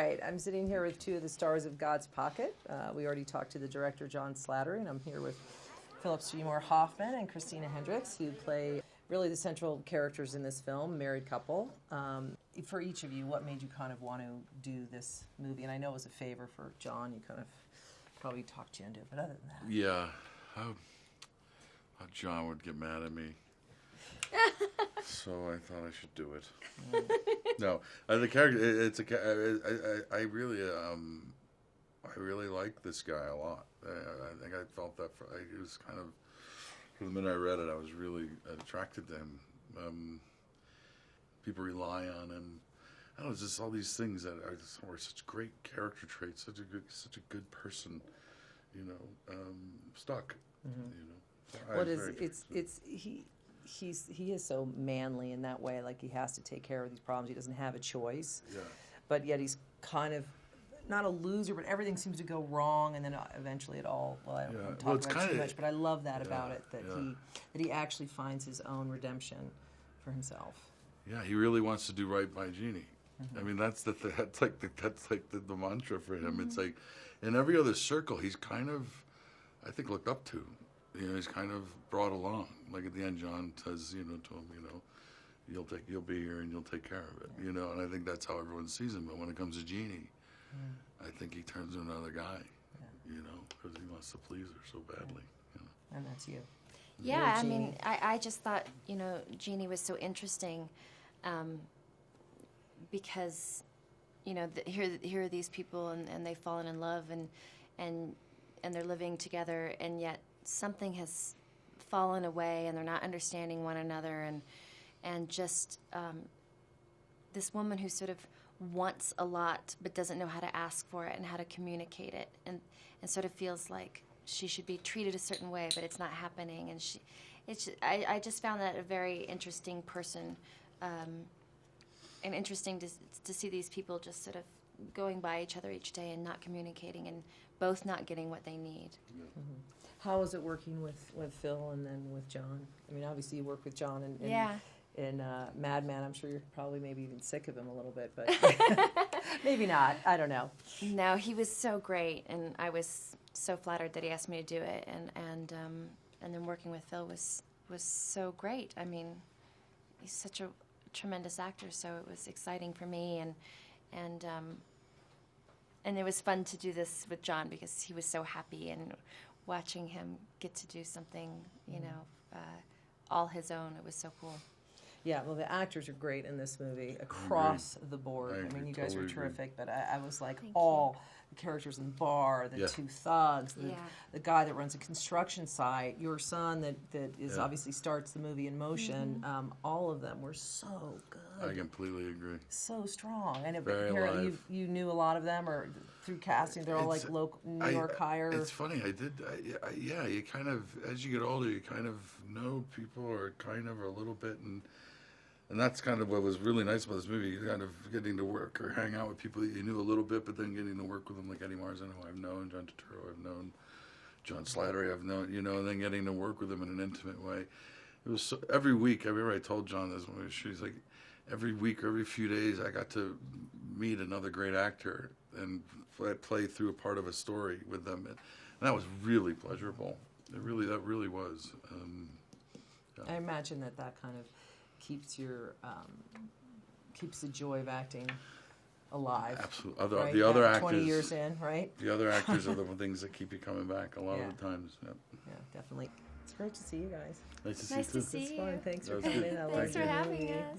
right, I'm sitting here with two of the stars of God's Pocket. We already talked to the director, John Slattery, and I'm here with Seymour Hoffman and Christina Hendricks, who play really the central characters in this film, married couple. For each of you, what made you kind of want to do this movie? And I know it was a favor for John. You kind of probably talked you into it, but other than that. Yeah. How John would get mad at me. So I thought I should do it. No, the character. I really like this guy a lot. I think I felt that. He was kind of, from the minute I read it, I was really attracted to him. People rely on him. I don't know, it's just all these things that are such great character traits. Such a good person. You know, stuck. Mm-hmm. You know. What is he is so manly in that way, like he has to take care of these problems. He doesn't have a choice. Yeah. But yet he's kind of not a loser, but everything seems to go wrong, and then eventually it all. Well, I don't want to talk about it too much, but I love that about it, that he actually finds his own redemption for himself. Yeah, he really wants to do right by Jeanne. Mm-hmm. I mean, that's like the mantra for him. Mm-hmm. It's like in every other circle, he's kind of, I think, looked up to. You know, he's kind of brought along. Like at the end, John says, to him, you'll be here and you'll take care of it. You know, and I think that's how everyone sees him. But when it comes to Jeanne, I think he turns into another guy. Yeah. You know, because he wants to please her so badly. You know? And that's you. Yeah, I mean, I just thought, Jeanne was so interesting, because, here are these people and they've fallen in love and they're living together, and yet something has fallen away and they're not understanding one another, and just this woman who sort of wants a lot but doesn't know how to ask for it and how to communicate it, and sort of feels like she should be treated a certain way, but it's not happening, and I just found that a very interesting person, and interesting to see these people just sort of going by each other each day and not communicating and both not getting what they need. Yeah. Mm-hmm. How is it working with Phil and then with John? I mean, obviously you work with John in Mad Men. I'm sure you're probably maybe even sick of him a little bit, but maybe not. I don't know. No, he was so great, and I was so flattered that he asked me to do it, and then working with Phil was so great. I mean, he's such a tremendous actor, so it was exciting for me, and it was fun to do this with John because he was so happy, and watching him get to do something, all his own, it was so cool. Yeah, well, the actors are great in this movie across the board. I mean, you guys were terrific, but I was like the characters in the bar, the two thugs, the guy that runs a construction site, your son that is obviously starts the movie in motion. Mm-hmm. All of them were so good. I completely agree. So strong. And apparently you knew a lot of them, or through casting, they're all like local New York hire. It's funny. You kind of, as you get older, you kind of know people, or kind of a little bit, and that's kind of what was really nice about this movie, kind of getting to work or hang out with people that you knew a little bit, but then getting to work with them, like Eddie Marzano, who I've known, John Turturro, I've known, John Slattery, I've known, and then getting to work with them in an intimate way. It was every week. I remember I told John this when we were shooting, like every week or every few days, I got to meet another great actor and play through a part of a story with them, and that was really pleasurable. That really was. I imagine that kind of keeps the joy of acting alive. Absolutely. Right? The other actors, 20 years in, right? The other actors are the things that keep you coming back a lot of the times. Yep. Yeah, definitely. It's great to see you guys. Nice to see you. Nice to see you. It's fun. Thanks for coming in. Thanks for having us.